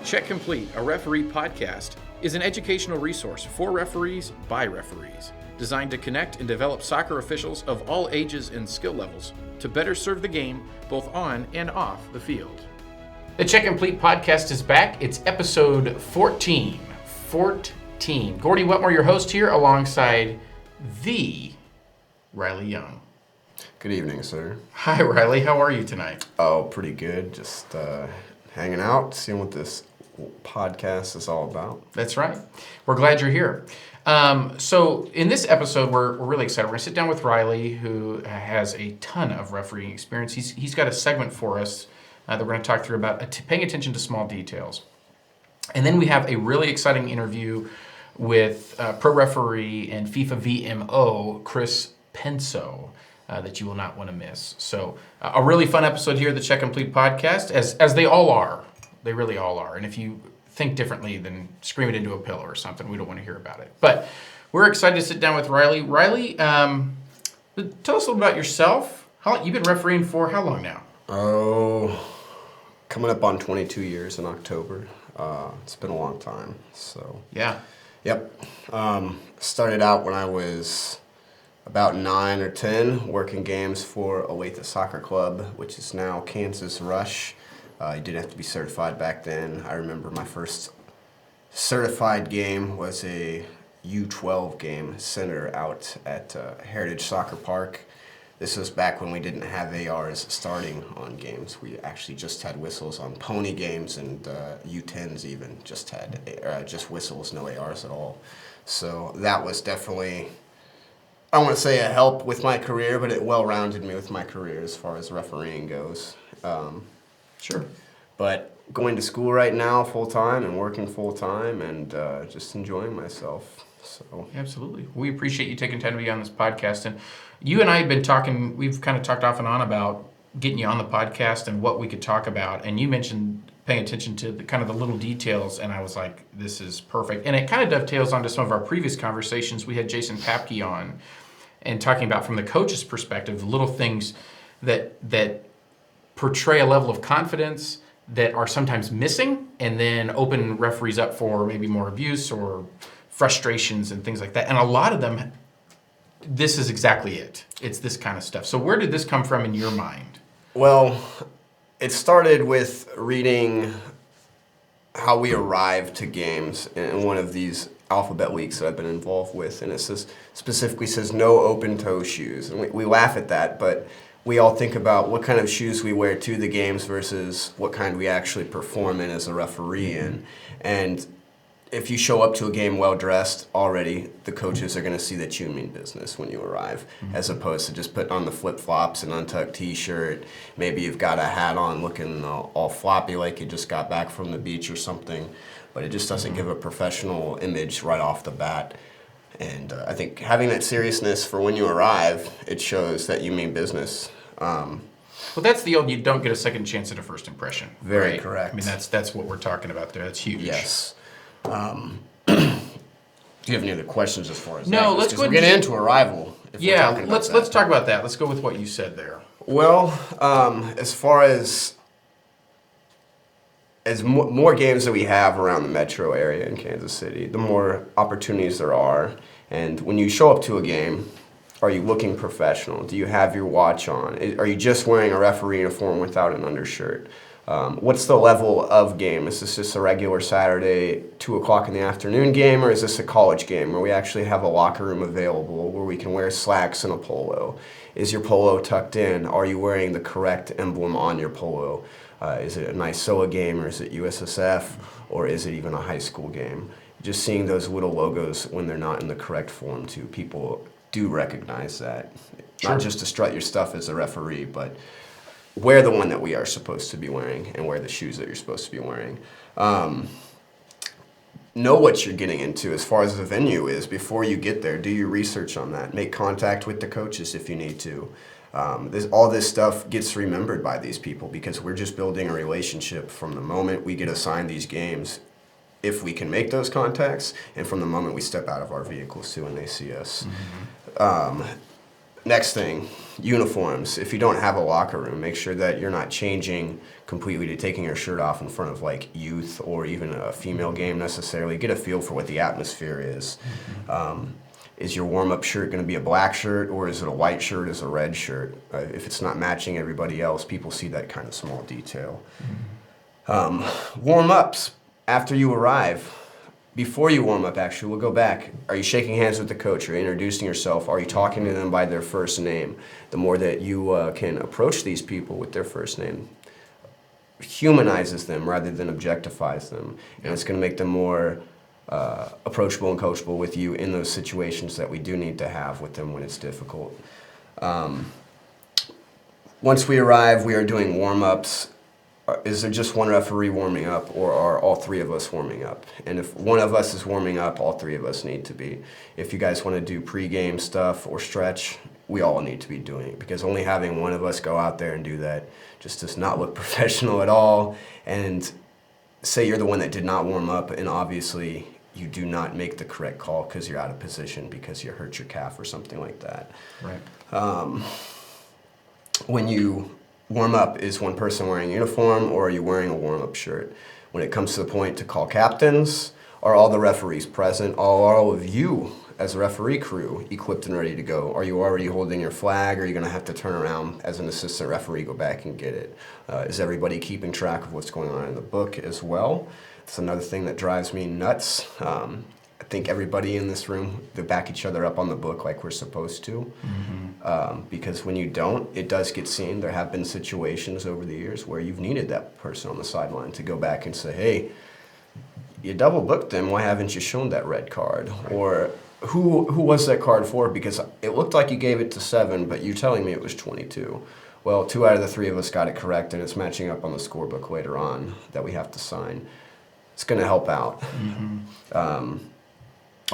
Check Complete, a referee podcast, is an educational resource for referees by referees, designed to connect and develop soccer officials of all ages and skill levels to better serve the game both on and off the field. The Check Complete podcast is back. It's episode 14. Gordie Wetmore, your host here, alongside the Riley Young. Good evening, sir. Hi, Riley. How are you tonight? Oh, pretty good. Just hanging out, seeing what this podcast is all about. That's right. We're glad you're here. So in this episode, we're really excited. We're going to sit down with Riley, who has a ton of refereeing experience. He's got a segment for us that we're going to talk through about paying attention to small details. And then we have a really exciting interview with PRO Referee and FIFA VMO, Chris Penso, that you will not want to miss. So a really fun episode here of the Check Complete podcast, as they all are. They really all are. And if you think differently, then scream it into a pillow or something. We don't want to hear about it. But we're excited to sit down with Riley. Riley, tell us a little about yourself. You've been refereeing for how long now? Oh, coming up on 22 years in October. It's been a long time. So yeah. Yep. Started out when I was about 9 or 10, working games for Olathe Soccer Club, which is now Kansas Rush. You didn't have to be certified back then. I remember my first certified game was a U12 game center out at Heritage Soccer Park. This was back when we didn't have ARs starting on games. We actually just had whistles on pony games, and U10s even just had just whistles, no ARs at all. So that was definitely, I don't want to say a help with my career, but it well-rounded me with my career as far as refereeing goes. Sure. But going to school right now full-time and working full-time and just enjoying myself. So Absolutely. We appreciate you taking time to be on this podcast. And you and I have been talking, we've kind of talked off and on about getting you on the podcast and what we could talk about. And you mentioned paying attention to the little details, and I was like, this is perfect. And it kind of dovetails onto some of our previous conversations. We had Jason Papke on and talking about, from the coach's perspective, the little things that portray a level of confidence that are sometimes missing, and then open referees up for maybe more abuse or frustrations and things like that. And a lot of them, this is exactly it. It's this kind of stuff. So where did this come from in your mind? Well, it started with reading how we arrive to games in one of these alphabet weeks that I've been involved with, and it specifically says no open toe shoes. And we laugh at that, but we all think about what kind of shoes we wear to the games versus what kind we actually perform in as a referee in. And if you show up to a game well-dressed already, the coaches are going to see that you mean business when you arrive, as opposed to just putting on the flip-flops and untucked T-shirt. Maybe you've got a hat on looking all floppy like you just got back from the beach or something, but it just doesn't give a professional image right off the bat. And I think having that seriousness for when you arrive, it shows that you mean business. Well, that's the old, you don't get a second chance at a first impression. Very right? correct. I mean, that's what we're talking about there. That's huge. Yes. Do you have any other questions as far as No, that? let's go We're getting into arrival. Let's talk about that. Let's go with what you said there. Well, as far as more games that we have around the metro area in Kansas City, the more opportunities there are. And when you show up to a game, are you looking professional? Do you have your watch on? Are you just wearing a referee uniform without an undershirt? What's the level of game? Is this just a regular Saturday 2 o'clock in the afternoon game, or is this a college game where we actually have a locker room available where we can wear slacks and a polo? Is your polo tucked in? Are you wearing the correct emblem on your polo? Is it a NYSOA game, or is it USSF, or is it even a high school game? Just seeing those little logos when they're not in the correct form too, people do recognize that. Sure. Not just to strut your stuff as a referee, but wear the one that we are supposed to be wearing and wear the shoes that you're supposed to be wearing. Know what you're getting into as far as the venue is before you get there. Do your research on that. Make contact with the coaches if you need to. All this stuff gets remembered by these people because we're just building a relationship from the moment we get assigned these games, if we can make those contacts, and from the moment we step out of our vehicles too and they see us. Next thing, uniforms. If you don't have a locker room, make sure that you're not changing completely to taking your shirt off in front of like youth or even a female game necessarily. Get a feel for what the atmosphere is. Is your warm-up shirt going to be a black shirt, or is it a white shirt, is a red shirt? If it's not matching everybody else, people see that kind of small detail. Warm-ups after you arrive. Before you warm up, actually, we'll go back. Are you shaking hands with the coach? Are you introducing yourself? Are you talking to them by their first name? The more that you can approach these people with their first name, humanizes them rather than objectifies them. And it's going to make them more approachable and coachable with you in those situations that we do need to have with them when it's difficult. Once we arrive, we are doing warm-ups. Is there just one referee warming up, or are all three of us warming up? And if one of us is warming up, all three of us need to be. If you guys want to do pre-game stuff or stretch, we all need to be doing it, because only having one of us go out there and do that just does not look professional at all. And say you're the one that did not warm up, and obviously you do not make the correct call because you're out of position because you hurt your calf or something like that. Right. When you warm up, is one person wearing a uniform, or are you wearing a warm-up shirt? When it comes to the point to call captains, are all the referees present? Are all of you as a referee crew equipped and ready to go? Are you already holding your flag, or are you going to have to turn around as an assistant referee, go back and get it? Is everybody keeping track of what's going on in the book as well? It's another thing that drives me nuts. I think everybody in this room, they back each other up on the book like we're supposed to. Because when you don't, it does get seen. There have been situations over the years where you've needed that person on the sideline to go back and say, hey, you double booked them, why haven't you shown that red card? Right. Or who was that card for? Because it looked like you gave it to 7, but you're telling me it was 22. Well, 2 out of the 3 of us got it correct, and it's matching up on the scorebook later on that we have to sign. It's going to help out.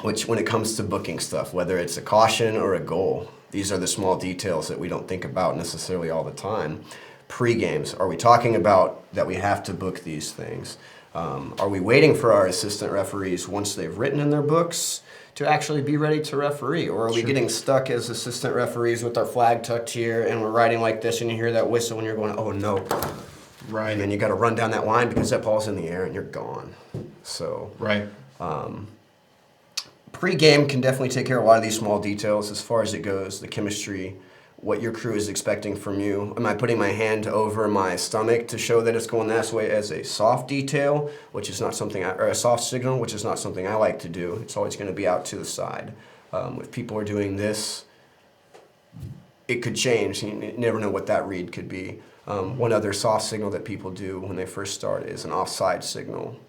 Which, when it comes to booking stuff, whether it's a caution or a goal, these are the small details that we don't think about necessarily all the time. Pre-games, are we talking about that we have to book these things? Are we waiting for our assistant referees once they've written in their books to actually be ready to referee? Or are we getting stuck as assistant referees with our flag tucked here and we're riding like this and you hear that whistle and you're going, oh no. Right. And then you got to run down that line because that ball's in the air and you're gone. So. Right. Pre-game can definitely take care of a lot of these small details as far as it goes, the chemistry, what your crew is expecting from you. Am I putting my hand over my stomach to show that it's going that way as a soft detail, which is not something, or a soft signal, which is not something I like to do. It's always going to be out to the side. If people are doing this, it could change. You never know what that read could be. One other soft signal that people do when they first start is an offside signal.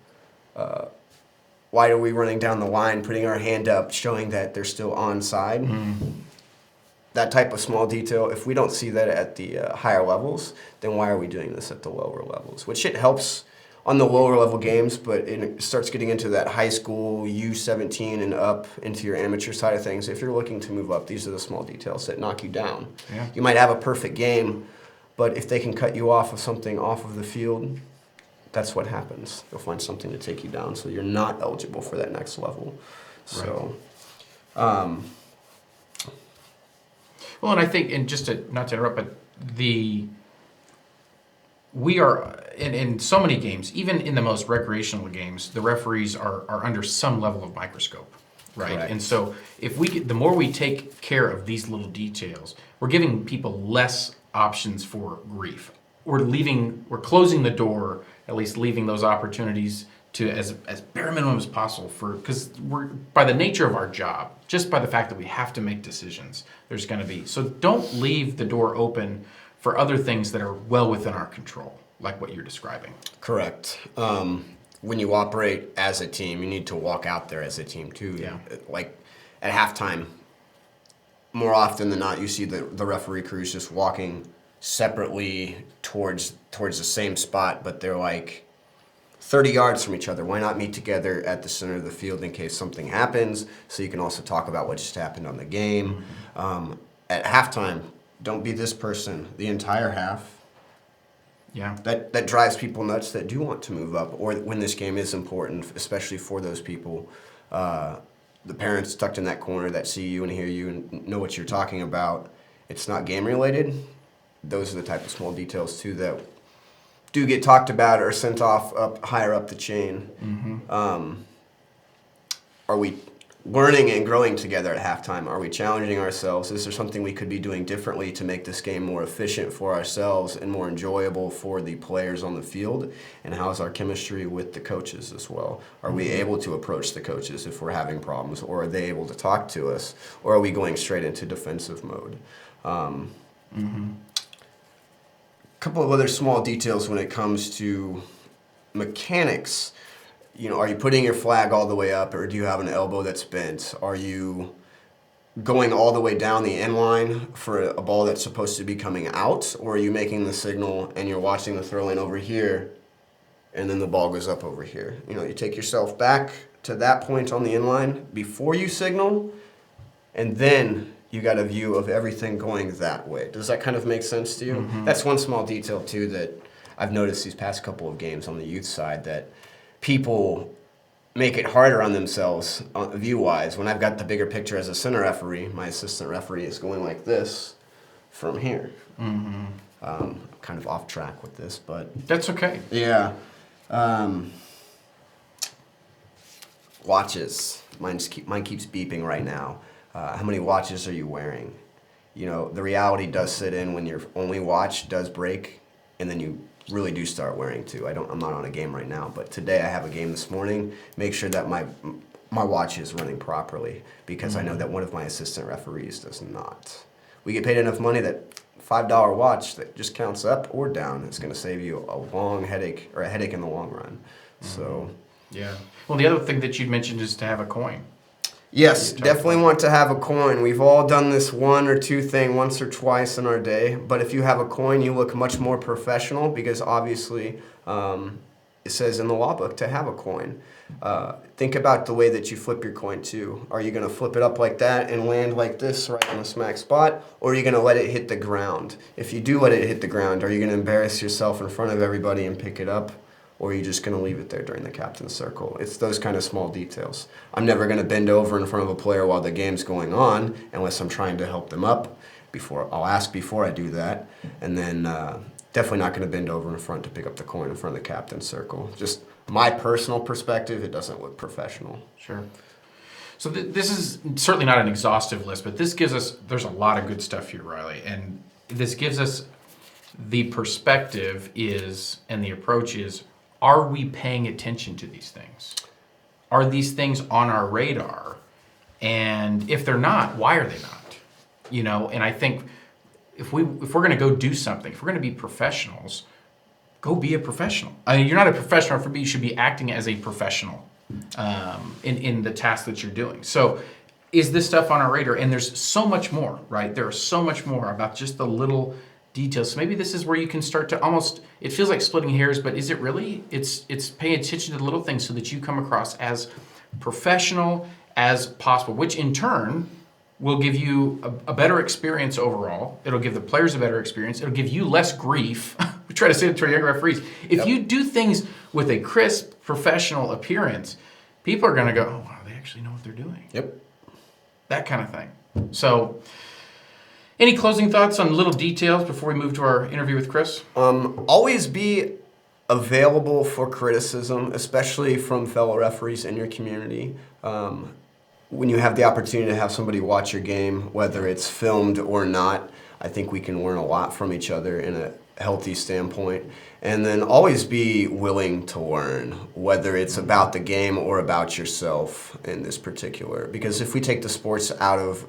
Why are we running down the line, putting our hand up, showing that they're still onside? That type of small detail, if we don't see that at the higher levels, then why are we doing this at the lower levels? Which it helps on the lower level games, but it starts getting into that high school, U17 and up, into your amateur side of things. If you're looking to move up, these are the small details that knock you down. Yeah. You might have a perfect game, but if they can cut you off of something off of the field, that's what happens. They'll find something to take you down, so you're not eligible for that next level. So, well, and I think, and just to, not to interrupt, but we are, in so many games, even in the most recreational games, the referees are under some level of microscope, right? Correct. And so if we get, the more we take care of these little details, we're giving people less options for grief. We're closing the door, at least leaving those opportunities to as bare minimum as possible, because we're, by the nature of our job, just by the fact that we have to make decisions, there's going to be. So don't leave the door open for other things that are well within our control, like what you're describing. correct. When you operate as a team, you need to walk out there as a team too. Yeah. Like at halftime, more often than not, you see the referee crews just walking separately towards the same spot, but they're like 30 yards from each other. Why not meet together at the center of the field in case something happens, so you can also talk about what just happened on the game. At halftime, don't be this person the entire half. Yeah. That drives people nuts that do want to move up, or when this game is important, especially for those people. The parents tucked in that corner that see you and hear you and know what you're talking about, it's not game related, those are the type of small details too that do get talked about or sent off up higher up the chain. Are we learning and growing together at halftime? Are we challenging ourselves? Is there something we could be doing differently to make this game more efficient for ourselves and more enjoyable for the players on the field? And how's our chemistry with the coaches as well? Are we able to approach the coaches if we're having problems, or are they able to talk to us, or are we going straight into defensive mode? Couple of other small details when it comes to mechanics. You know, are you putting your flag all the way up, or do you have an elbow that's bent? Are you going all the way down the end line for a ball that's supposed to be coming out, or are you making the signal and you're watching the throw in over here and then the ball goes up over here? You know, you take yourself back to that point on the end line before you signal, and then you got a view of everything going that way. Does that kind of make sense to you? That's one small detail too that I've noticed these past couple of games on the youth side, that people make it harder on themselves view-wise. When I've got the bigger picture as a center referee, my assistant referee is going like this from here. Kind of off track with this, but That's okay. yeah. Watches. Mine keeps beeping right now. How many watches are you wearing? You know, the reality does sit in when your only watch does break, and then you really do start wearing two. I'm not on a game right now, but today I have a game this morning. Make sure that my watch is running properly, because I know that one of my assistant referees does not. We get paid enough money that $5 watch that just counts up or down is going to save you a long headache, or a headache in the long run. So Yeah. Well, the other thing that you'd mentioned is to have a coin. yes, definitely want to have a coin. We've all done this one or two thing once or twice in our day, but if you have a coin, you look much more professional, because obviously it says in the law book to have a coin. Think about the way that you flip your coin too. Are you going to flip it up like that and land like this right in the smack spot, or are you going to let it hit the ground? If you do let it hit the ground, are you going to embarrass yourself in front of everybody and pick it up? Or are you just going to leave it there during the captain's circle? It's those kind of small details. I'm never going to bend over in front of a player while the game's going on unless I'm trying to help them up. I'll ask before I do that. And then definitely not going to bend over in front to pick up the coin in front of the captain's circle. Just my personal perspective, it doesn't look professional. Sure. So this is certainly not an exhaustive list, but this gives us, there's a lot of good stuff here, Riley. And this gives us the perspective is, and the approach is, are we paying attention to these things? Are these things on our radar? And if they're not, why are they not? You know, and I think if we're going to go do something, if we're going to be professionals, go be a professional. I mean, you're not a professional for me. You should be acting as a professional in the task that you're doing. So is this stuff on our radar? And there's so much more, right? There is so much more about just the little details. So maybe this is where you can start to almost, it feels like splitting hairs, but is it really? It's paying attention to the little things so that you come across as professional as possible, which in turn will give you a better experience overall. It'll give the players a better experience. It'll give you less grief. We try to say it to our young referees. If you do things with a crisp, professional appearance, people are going to go, oh, wow, they actually know what they're doing. Yep. That kind of thing. So any closing thoughts on little details before we move to our interview with Chris? Always be available for criticism, especially from fellow referees in your community. When you have the opportunity to have somebody watch your game, whether it's filmed or not, I think we can learn a lot from each other in a healthy standpoint. And then always be willing to learn, whether it's about the game or about yourself in this particular. Because if we take the sports out of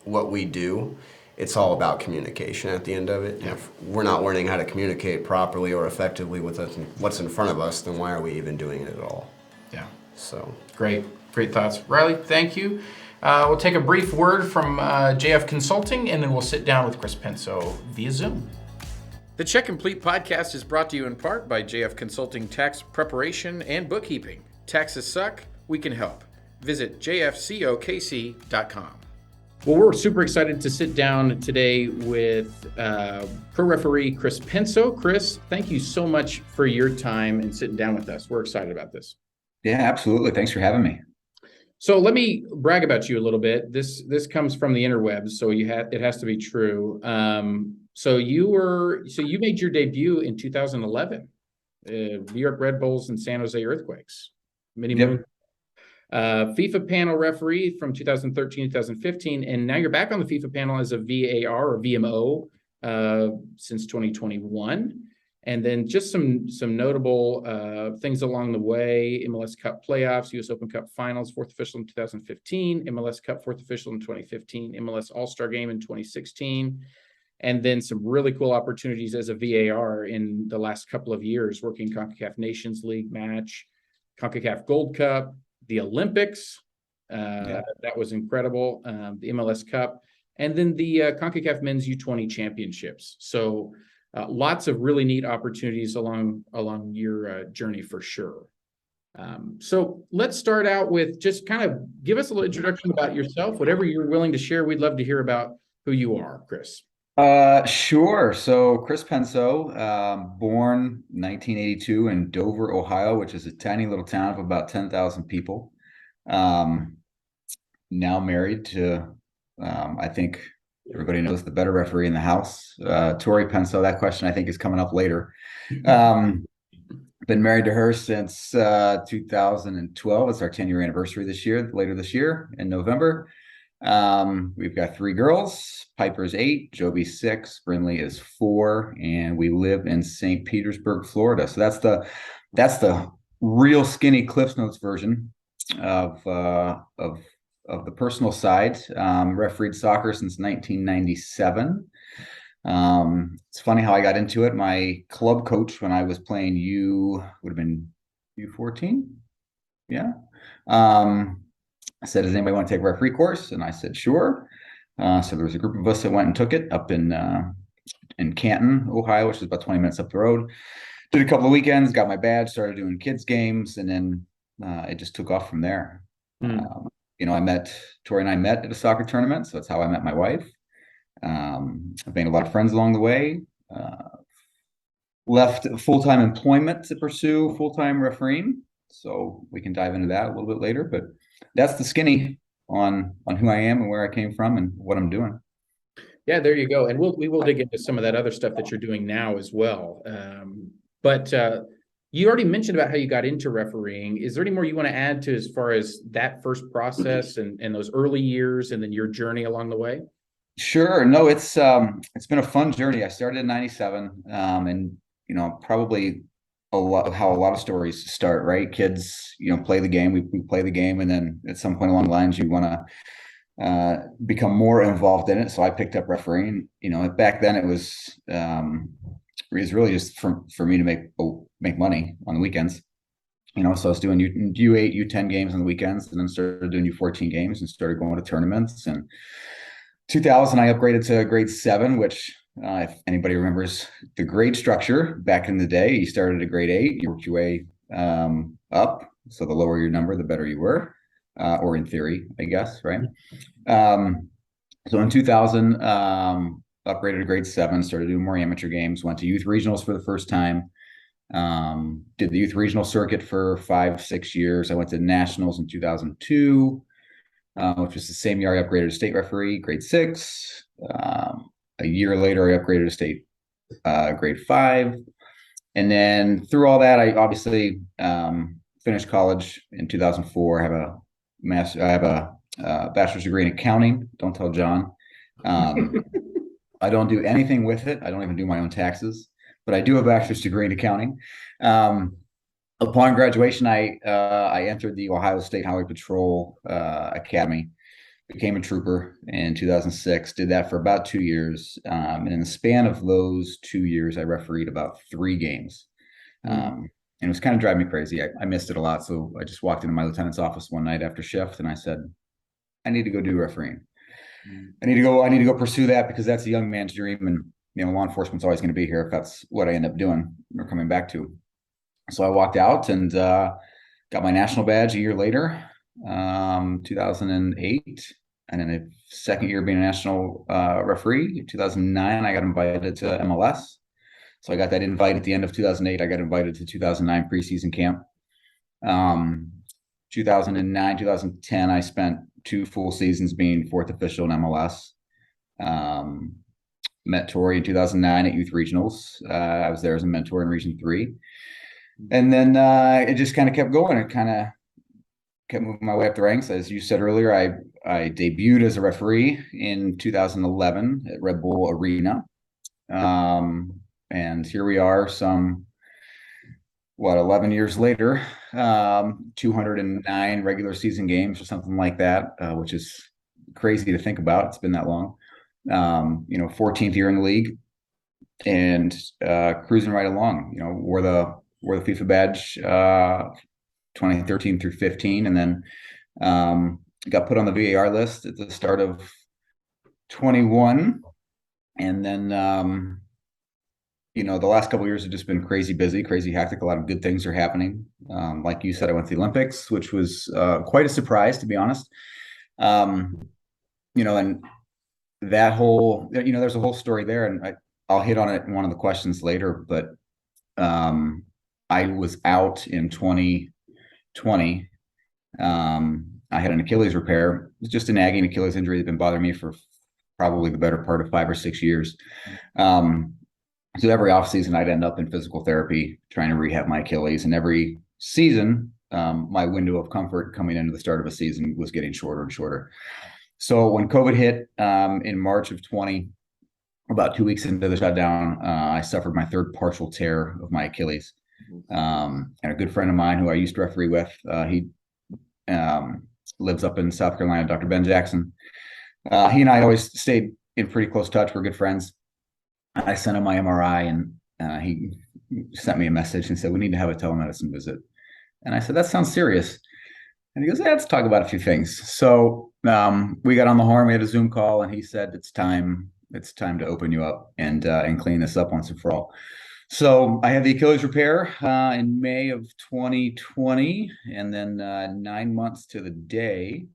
what we do, it's all about communication at the end of it. Yeah. If we're not learning how to communicate properly or effectively with what's in front of us, then why are we even doing it at all? Yeah. So Great thoughts. Riley, thank you. We'll take a brief word from JF Consulting, and then we'll sit down with Chris Penso via Zoom. The Check Complete podcast is brought to you in part by JF Consulting Tax Preparation and Bookkeeping. Taxes suck, we can help. Visit jfcokc.com. Well, we're super excited to sit down today with pro referee Chris Penso. Chris, thank you so much for your time and sitting down with us. We're excited about this. Yeah, absolutely. Thanks for having me. So let me brag about you a little bit. This comes from the interwebs, so it has to be true. So you made your debut in 2011, New York Red Bulls and San Jose Earthquakes. Many moon. FIFA panel referee from 2013 2015, and now you're back on the FIFA panel as a VAR or VMO since 2021. And then just some notable things along the way: MLS Cup playoffs, US Open Cup finals, fourth official in 2015, MLS Cup fourth official in 2015, MLS All-Star Game in 2016, and then some really cool opportunities as a VAR in the last couple of years, working CONCACAF Nations League match, CONCACAF Gold Cup, the Olympics. That was incredible. The MLS Cup, and then the CONCACAF Men's U20 Championships. So lots of really neat opportunities along your journey for sure. So let's start out with just kind of give us a little introduction about yourself. Whatever you're willing to share, we'd love to hear about who you are, Chris. Sure. So Chris Penso, born 1982 in Dover, Ohio, which is a tiny little town of about 10,000 people. Now married to, I think everybody knows the better referee in the house, Tori Penso. That question I think is coming up later. Been married to her since 2012. It's our 10-year anniversary later this year in November. We've got 3 girls. Piper's 8, Joby's 6, Brinley is 4, and we live in St. Petersburg, Florida. So that's the real skinny Cliffs Notes version of the personal side. Refereed soccer since 1997. It's funny how I got into it. My club coach when I was playing would have been U14. Yeah. I said, does anybody want to take a referee course? And I said, sure. So there was a group of us that went and took it up in Canton, Ohio, which is about 20 minutes up the road. Did a couple of weekends, got my badge, started doing kids games, and then it just took off from there. Tori and I met at a soccer tournament, so that's how I met my wife. I've made a lot of friends along the way. Left full-time employment to pursue full-time refereeing, so we can dive into that a little bit later, but that's the skinny on who I am and where I came from and what I'm doing. Yeah, there you go. And we will dig into some of that other stuff that you're doing now as well. But you already mentioned about how you got into refereeing. Is there any more you want to add to as far as that first process and those early years and then your journey along the way? Sure. No, it's been a fun journey. I started in 97, and probably how a lot of stories start, right? Kids, play the game. We play the game, and then at some point along the lines, you want to become more involved in it. So I picked up refereeing. Back then it was really just for me to make money on the weekends. So I was doing U8, U10 games on the weekends, and then started doing U14 games and started going to tournaments. And 2000, I upgraded to grade 7, which if anybody remembers the grade structure back in the day, you started at grade 8, you worked your way up. So the lower your number, the better you were, or in theory, I guess, right? So in 2000, upgraded to grade 7, started doing more amateur games, went to youth regionals for the first time, did the youth regional circuit for 5-6 years. I went to nationals in 2002, which was the same year I upgraded to state referee, grade 6. A year later, I upgraded to state grade 5. And then through all that, I obviously finished college in 2004. I have a bachelor's degree in accounting. Don't tell John. I don't do anything with it. I don't even do my own taxes, but I do have a bachelor's degree in accounting. Upon graduation, I entered the Ohio State Highway Patrol Academy, became a trooper in 2006, did that for about 2 years. And in the span of those 2 years, I refereed about 3 games. And it was kind of driving me crazy. I missed it a lot. So I just walked into my lieutenant's office one night after shift and I said, I need to go do refereeing. I need to go pursue that because that's a young man's dream. And, law enforcement's always going to be here if that's what I end up doing or coming back to. So I walked out and got my national badge a year later. 2008, and then the second year being a national referee. 2009, I got invited to MLS. So I got that invite at the end of 2008. I got invited to 2009 preseason camp. 2009, 2010, I spent 2 full seasons being fourth official in MLS. Met Tori in 2009 at Youth Regionals. I was there as a mentor in Region 3. And then it just kind of kept going. It kind of kept moving my way up the ranks. As you said earlier, I debuted as a referee in 2011 at Red Bull Arena. And here we are 11 years later, 209 regular season games or something like that, which is crazy to think about. It's been that long. 14th year in the league, and cruising right along. Wore the FIFA badge 2013 through 15, and then got put on the VAR list at the start of 21, and then the last couple of years have just been crazy busy, crazy hectic. A lot of good things are happening. Like you said, I went to the Olympics, which was quite a surprise, to be honest. And that whole, there's a whole story there, and I'll hit on it in one of the questions later, but I was out in 2020. I had an Achilles repair. It was just a nagging Achilles injury that had been bothering me for probably the better part of 5 or 6 years. So every offseason, I'd end up in physical therapy trying to rehab my Achilles. And every season, my window of comfort coming into the start of a season was getting shorter and shorter. So when COVID hit in March of 20, about 2 weeks into the shutdown, I suffered my third partial tear of my Achilles. And a good friend of mine who I used to referee with, he lives up in South Carolina, Dr. Ben Jackson. He and I always stayed in pretty close touch. We're good friends. I sent him my MRI, and he sent me a message and said, "We need to have a telemedicine visit." And I said, "That sounds serious." And he goes, "Yeah, let's talk about a few things." So we got on the horn, we had a Zoom call, and he said, it's time to open you up and clean this up once and for all. So I had the Achilles repair in May of 2020, and then 9 months to the day,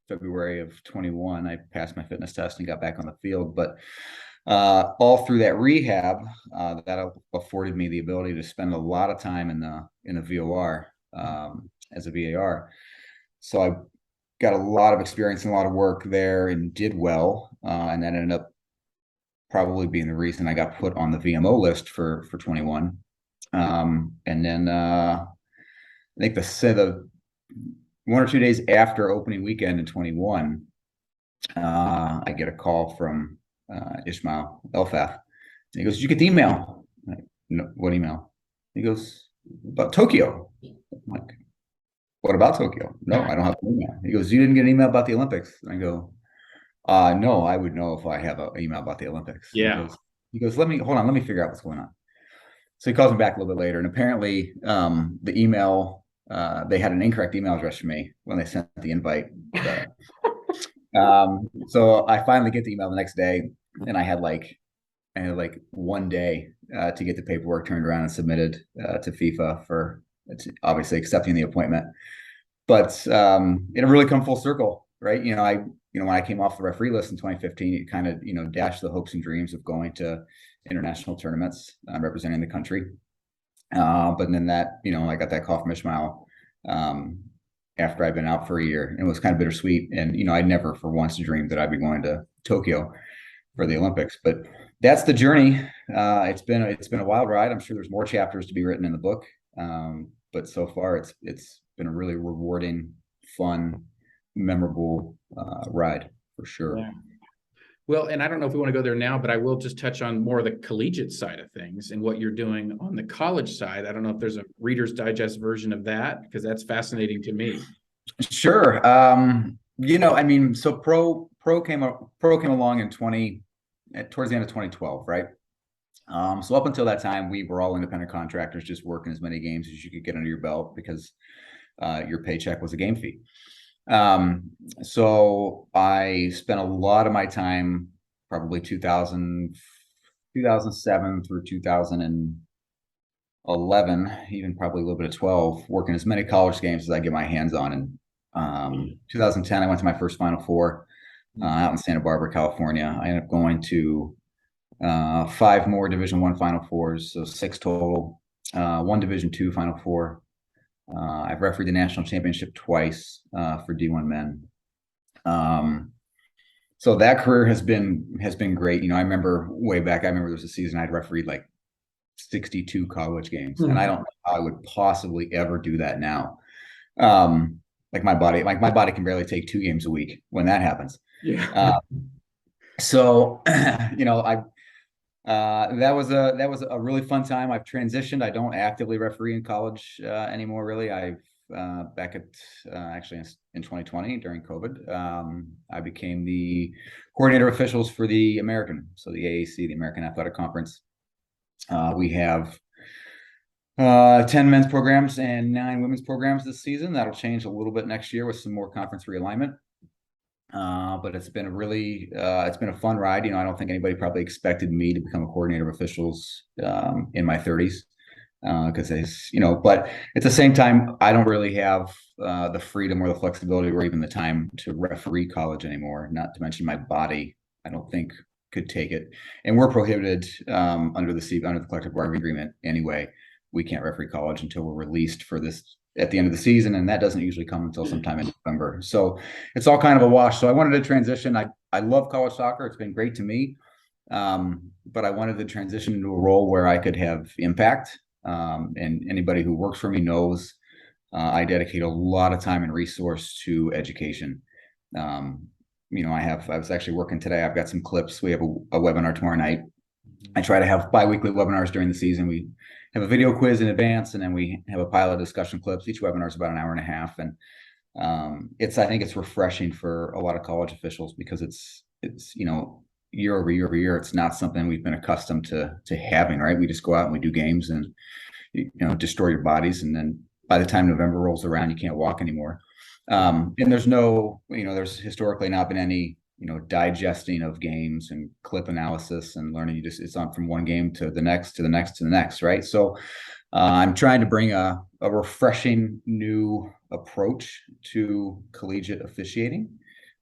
February of 21, I passed my fitness test and got back on the field. But all through that rehab, that afforded me the ability to spend a lot of time in the VOR as a VAR. So I got a lot of experience and a lot of work there and did well, and that ended up probably being the reason I got put on the VMO list for 21. And then I think the 1 or 2 days after opening weekend in 21, I get a call from Ishmael Elfaf. He goes, "Did you get the email?" I'm like, "No, what email?" He goes, "About Tokyo." I'm like, "What about Tokyo?" "No, I don't have an email." He goes, "You didn't get an email about the Olympics?" And I go, "No, I would know if I have an email about the Olympics." Yeah. He goes, let me figure out what's going on. So he calls me back a little bit later, and apparently the email, they had an incorrect email address for me when they sent the invite. So I finally get the email the next day, and I had like 1 day to get the paperwork turned around and submitted to FIFA for obviously accepting the appointment. But it really come full circle, right? When I came off the referee list in 2015, it kind of dashed the hopes and dreams of going to international tournaments, representing the country. But then that I got that call from Ishmael after I'd been out for a year, and it was kind of bittersweet. And I never for once dreamed that I'd be going to Tokyo for the Olympics. But that's the journey. It's been a wild ride. I'm sure there's more chapters to be written in the book, but so far it's been a really rewarding, fun, memorable ride for sure. Yeah. Well, and I don't know if we want to go there now, but I will just touch on more of the collegiate side of things and what you're doing on the college side. I don't know if there's a Reader's Digest version of that, because that's fascinating to me. Sure. So pro came along in towards the end of 2012, right? So up until that time, we were all independent contractors, just working as many games as you could get under your belt because your paycheck was a game fee. So I spent a lot of my time, probably 2007 through 2011, even probably a little bit of 12, working as many college games as I get my hands on. And 2010, I went to my first Final Four out in Santa Barbara, California. I ended up going to 5 more Division I Final Fours, so 6 total, 1 Division II Final Four, I've refereed the national championship twice for D1 men. So that career has been great. I remember way back. I remember there was a season I'd refereed like 62 college games, and I don't know how I would possibly ever do that now. Like my body can barely take 2 games a week when that happens. Yeah. So I that was a really fun time. I've transitioned. I don't actively referee in college anymore. Really, I've back at actually in 2020 during COVID, I became the coordinator of officials for the American, so the AAC, the American Athletic Conference. We have 10 men's programs and 9 women's programs this season. That'll change a little bit next year with some more conference realignment. But it's been a fun ride. I don't think anybody probably expected me to become a coordinator of officials in my 30s. Because but at the same time, I don't really have the freedom or the flexibility or even the time to referee college anymore. Not to mention my body, I don't think could take it. And we're prohibited under the collective bargaining agreement anyway. We can't referee college until we're released for this at the end of the season, and that doesn't usually come until sometime in November. So it's all kind of a wash. So I wanted to transition. I love college soccer. It's been great to me, but I wanted to transition into a role where I could have impact. And anybody who works for me knows I dedicate a lot of time and resource to education. I was actually working today. I've got some clips. We have a webinar tomorrow night. I try to have bi-weekly webinars during the season. We have a video quiz in advance, and then we have a pile of discussion clips. Each webinar is about an hour and a half. And I think it's refreshing for a lot of college officials because it's year over year over year, it's not something we've been accustomed to having, right? We just go out and we do games and, destroy your bodies. And then by the time November rolls around, you can't walk anymore. And there's historically not been any, digesting of games and clip analysis and learning. It's on from one game to the next, to the next, to the next, right? So I'm trying to bring a refreshing new approach to collegiate officiating.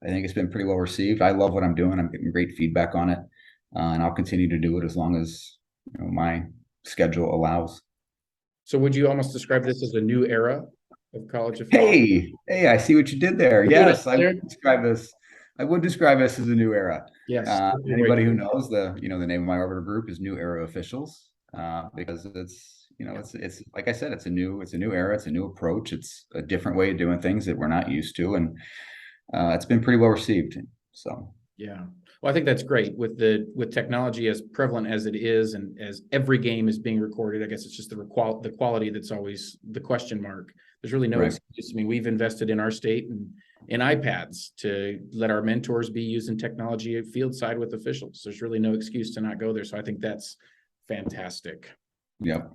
I think it's been pretty well received. I love what I'm doing. I'm getting great feedback on it, and I'll continue to do it as long as my schedule allows. So would you almost describe this as a new era of college officials? Hey, I see what you did there. Yes, I would describe this. I would describe this as a new era. Yes. Anybody who knows the name of my arbiter group is New Era Officials, because it's like I said, it's a new era. It's a new approach. It's a different way of doing things that we're not used to, and it's been pretty well received. So yeah, well, I think that's great with technology as prevalent as it is, and as every game is being recorded. I guess it's just the quality that's always the question mark. There's really no excuse. I mean, we've invested in our state and in iPads to let our mentors be using technology at field side with officials. There's really no excuse to not go there. So I think that's fantastic. Yep.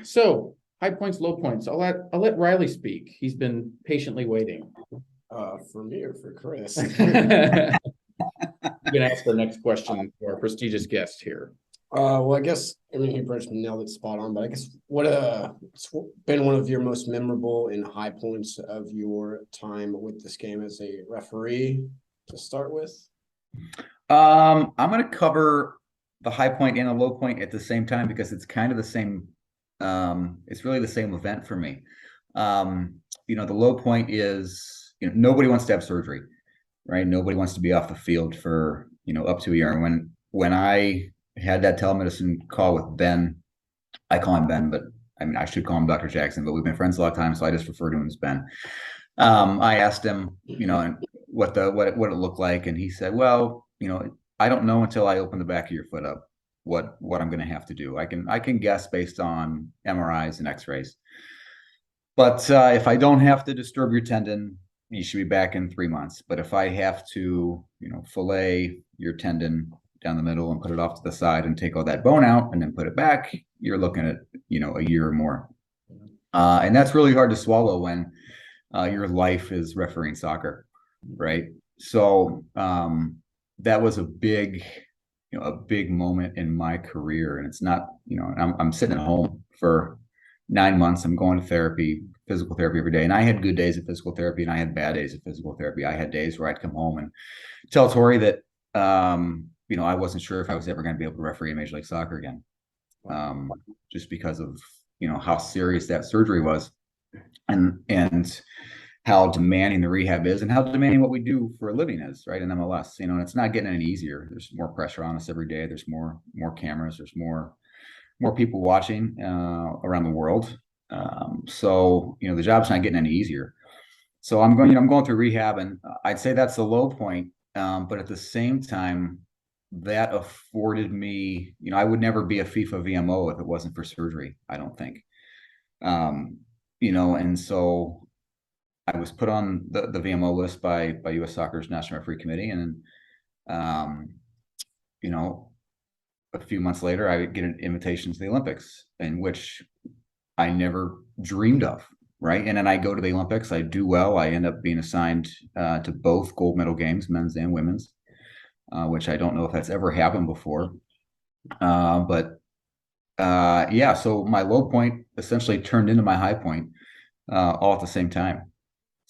So high points, low points. I'll let Riley speak. He's been patiently waiting. For me or for Chris? You can ask the next question for our prestigious guest here. Well, I guess he pretty much nailed it spot on. But I guess it's been one of your most memorable and high points of your time with this game as a referee to start with? I'm going to cover the high point and the low point at the same time because it's kind of the same. It's really the same event for me. The low point is, nobody wants to have surgery, right? Nobody wants to be off the field for, up to a year. And when I had that telemedicine call with Ben, I call him Ben, but I mean, I should call him Dr. Jackson, but we've been friends a lot of times, so I just refer to him as Ben. I asked him, what it looked like, and he said, well, I don't know until I open the back of your foot up what I'm going to have to do. I can guess based on MRIs and X-rays, but if I don't have to disturb your tendon, you should be back in 3 months. But if I have to, fillet your tendon down the middle and put it off to the side and take all that bone out and then put it back, you're looking at, a year or more. And that's really hard to swallow when your life is refereeing soccer, right? So that was a big moment in my career. And it's not, I'm sitting at home for 9 months. I'm going to therapy, physical therapy every day. And I had good days of physical therapy and I had bad days of physical therapy. I had days where I'd come home and tell Tori that, I wasn't sure if I was ever going to be able to referee in Major League Soccer again, just because of how serious that surgery was, and how demanding the rehab is, and how demanding what we do for a living is, right, in MLS. And it's not getting any easier. There's more pressure on us every day. There's more cameras. There's more people watching around the world. So the job's not getting any easier. So I'm going through rehab, and I'd say that's the low point. But at the same time, that afforded me, I would never be a FIFA VMO if it wasn't for surgery, I don't think. And so I was put on the VMO list by U.S. Soccer's National Referee Committee, and a few months later, I get an invitation to the Olympics, in which I never dreamed of, right? And then I go to the Olympics, I do well, I end up being assigned to both gold medal games, men's and women's, which I don't know if that's ever happened before. So my low point essentially turned into my high point all at the same time.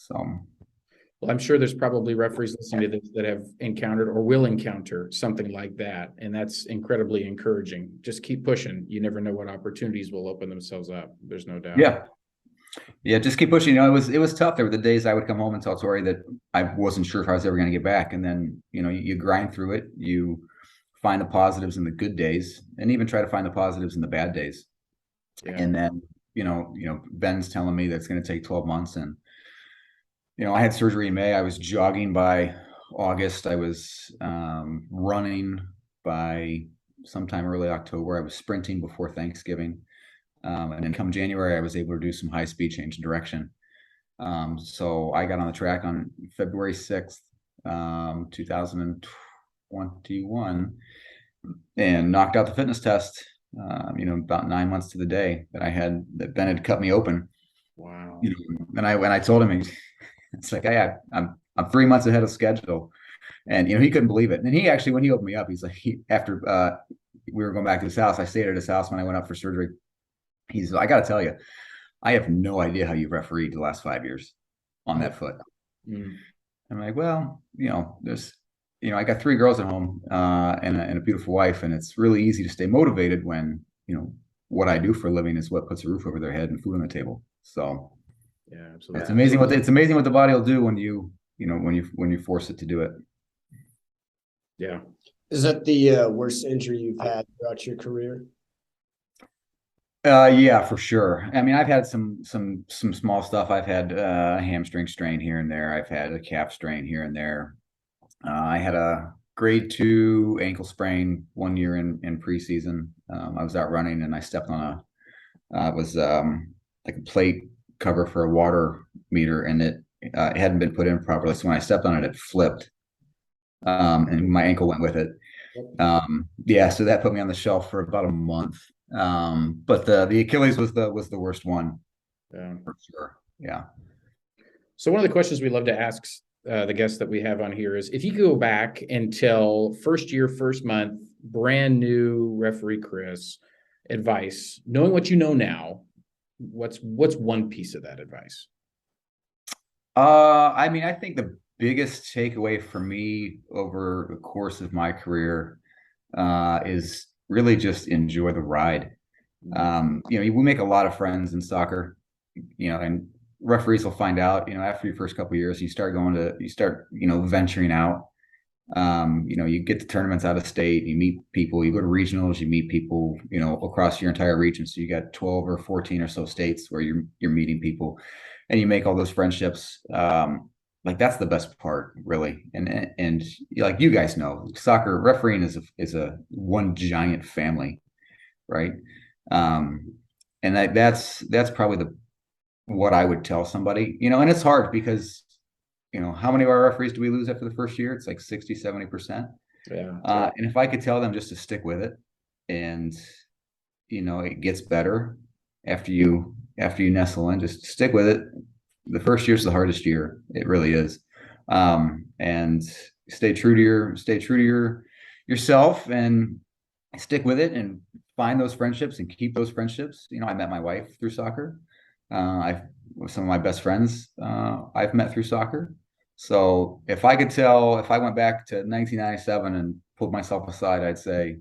So, well, I'm sure there's probably referees listening to this that have encountered or will encounter something like that, and that's incredibly encouraging. Just keep pushing. You never know what opportunities will open themselves up. There's no doubt. Yeah, just keep pushing. It was tough. There were the days I would come home and tell Tori that I wasn't sure if I was ever going to get back, and then you grind through it. You find the positives in the good days, and even try to find the positives in the bad days. Yeah. And then Ben's telling me that's going to take 12 months, and I had surgery in May. I was jogging by August. I was running by sometime early October. I was sprinting before Thanksgiving. And then come January, I was able to do some high-speed change in direction. So I got on the track on February 6th, 2021, and knocked out the fitness test, about 9 months to the day that Ben had cut me open. Wow. And I told him, it's like, I'm 3 months ahead of schedule. And, he couldn't believe it. And he actually, when he opened me up, he's like, after we were going back to his house, I stayed at his house when I went up for surgery. He's, I got to tell you, I have no idea how you refereed the last 5 years on that foot. I'm like, well, there's, I got 3 girls at home and a beautiful wife, and it's really easy to stay motivated when, what I do for a living is what puts a roof over their head and food on the table. So yeah, absolutely. It's amazing what the body will do when you force it to do it. Yeah. Is that the worst injury you've had throughout your career? Yeah, for sure. I mean, I've had some small stuff. I've had a hamstring strain here and there. I've had a calf strain here and there. I had a grade 2 ankle sprain 1 year in preseason. I was out running and I stepped on like a plate cover for a water meter, and it hadn't been put in properly. So when I stepped on it, it flipped, and my ankle went with it. So that put me on the shelf for about a month. But the Achilles was the worst one. Yeah, for sure. Yeah. So one of the questions we love to ask the guests that we have on here is, if you go back and tell first year, first month, brand new referee Chris advice, knowing what you know now, what's one piece of that advice? I mean, I think the biggest takeaway for me over the course of my career is really just enjoy the ride. We make a lot of friends in soccer, and referees will find out, after your first couple of years, you start venturing out. You get to tournaments out of state, you meet people, you go to regionals, you meet people, across your entire region. So you got 12 or 14 or so states where you're meeting people, and you make all those friendships. Like, that's the best part, really. And like you guys know, soccer refereeing is a one giant family, right? And that's probably what I would tell somebody, and it's hard because, how many of our referees do we lose after the first year? It's like 60-70%. Yeah. And if I could tell them just to stick with it, and, it gets better after you nestle in, just stick with it. The first year's the hardest year. It really is. And stay true to yourself, and stick with it, and find those friendships and keep those friendships. I met my wife through soccer. Some of my best friends I've met through soccer. So if I went back to 1997 and pulled myself aside, I'd say,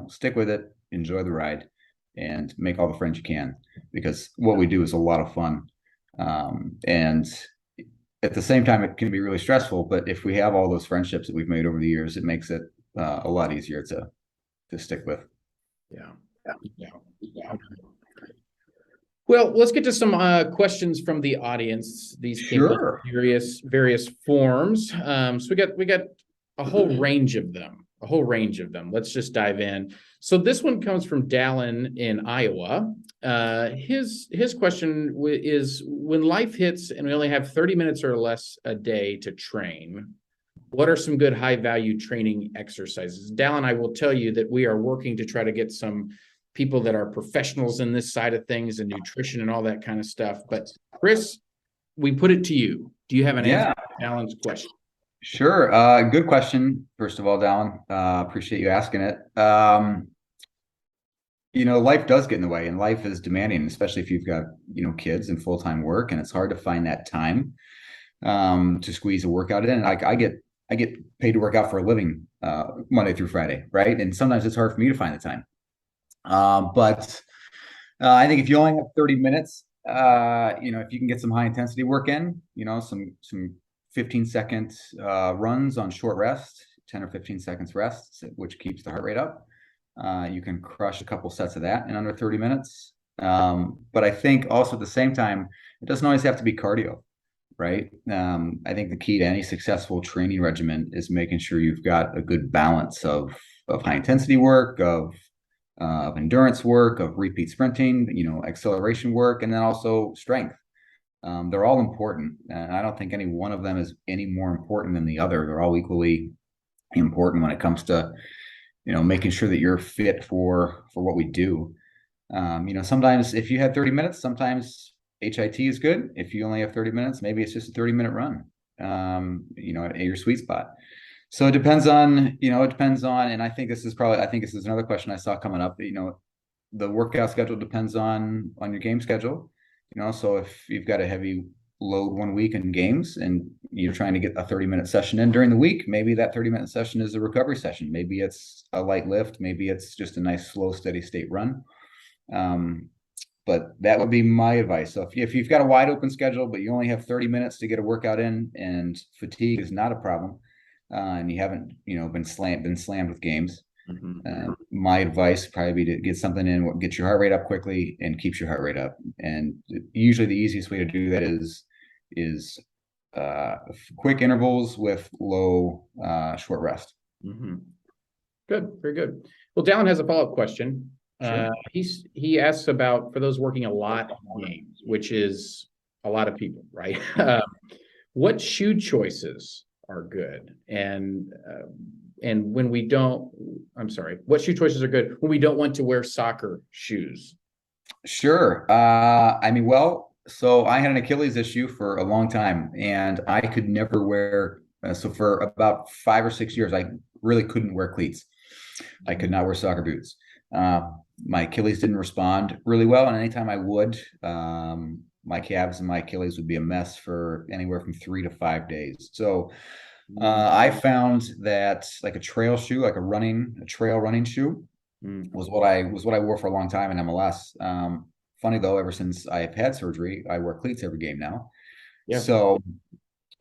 stick with it, enjoy the ride, and make all the friends you can, because what we do is a lot of fun. And at the same time, it can be really stressful, but if we have all those friendships that we've made over the years, it makes it a lot easier to stick with. Yeah. Well, let's get to some questions from the audience. These came in various forms. So we got a whole range of them. Let's just dive in. So this one comes from Dallin in Iowa. His question is, when life hits and we only have 30 minutes or less a day to train, what are some good high value training exercises? Dallin, I will tell you that we are working to try to get some people that are professionals in this side of things and nutrition and all that kind of stuff. But Chris, we put it to you. Do you have an answer to Dallin's question? Sure. Good question. First of all, Dallin, appreciate you asking it. Life does get in the way, and life is demanding, especially if you've got, kids and full-time work, and it's hard to find that time to squeeze a workout in. I get paid to work out for a living Monday through Friday, right? And sometimes it's hard for me to find the time. But I think if you only have 30 minutes, if you can get some high intensity work in, some 15-second runs on short rest, 10 or 15 seconds rest, which keeps the heart rate up. You can crush a couple sets of that in under 30 minutes. But I think also at the same time, it doesn't always have to be cardio, right? I think the key to any successful training regimen is making sure you've got a good balance of high intensity work, of endurance work, of repeat sprinting, acceleration work, and then also strength. They're all important, and I don't think any one of them is any more important than the other. They're all equally important when it comes to, making sure that you're fit for what we do. Sometimes if you had 30 minutes, sometimes HIT is good. If you only have 30 minutes, maybe it's just a 30-minute run, at your sweet spot. So it depends on, and I think this is another question I saw coming up. The workout schedule depends on your game schedule. So if you've got a heavy load one week in games and you're trying to get a 30-minute session in during the week, maybe that 30-minute session is a recovery session. Maybe it's a light lift. Maybe it's just a nice, slow, steady state run. But that would be my advice. So if you've got a wide open schedule, but you only have 30 minutes to get a workout in, and fatigue is not a problem, and you haven't, been slammed with games, my advice would probably be to get something in, get your heart rate up quickly, and keeps your heart rate up. And usually the easiest way to do that is quick intervals with low short rest. Good, very good. Well, Dallin has a follow-up question. Sure. He asks about, for those working a lot of games, which is a lot of people, right? What shoe choices are good, and when we don't, what shoe choices are good when we don't want to wear soccer shoes? Sure. So I had an Achilles issue for a long time, and I could never wear. So for about 5 or 6 years, I really couldn't wear cleats. I could not wear soccer boots. My Achilles didn't respond really well, and anytime I would, my calves and my Achilles would be a mess for anywhere from 3 to 5 days. So I found that like a trail shoe, like a trail running shoe, was what I wore for a long time in MLS. Funny though, ever since I've had surgery, I wear cleats every game now. Yeah. So,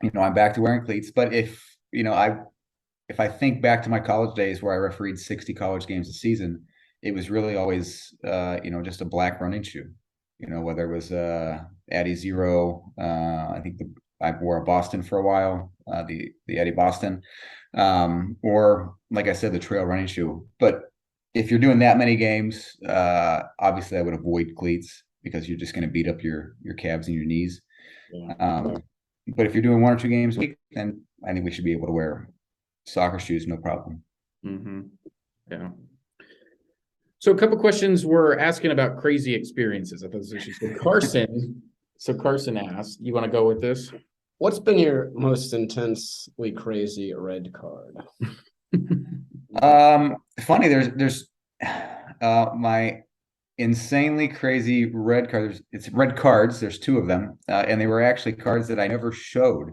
I'm back to wearing cleats. But if I think back to my college days where I refereed 60 college games a season, it was really always, just a black running shoe. Whether it was Addy Zero, I think I wore a Boston for a while, the Addy Boston, or like I said, the trail running shoe. But if you're doing that many games, obviously I would avoid cleats because you're just going to beat up your calves and your knees. Yeah. But if you're doing 1 or 2 games a week, then I think we should be able to wear soccer shoes, no problem. Yeah. So a couple questions were asking about crazy experiences. I thought this was interesting. Carson asked, you want to go with this? What's been your most intensely crazy red card? Funny, there's my insanely crazy red card. It's red cards. There's 2 of them, and they were actually cards that I never showed.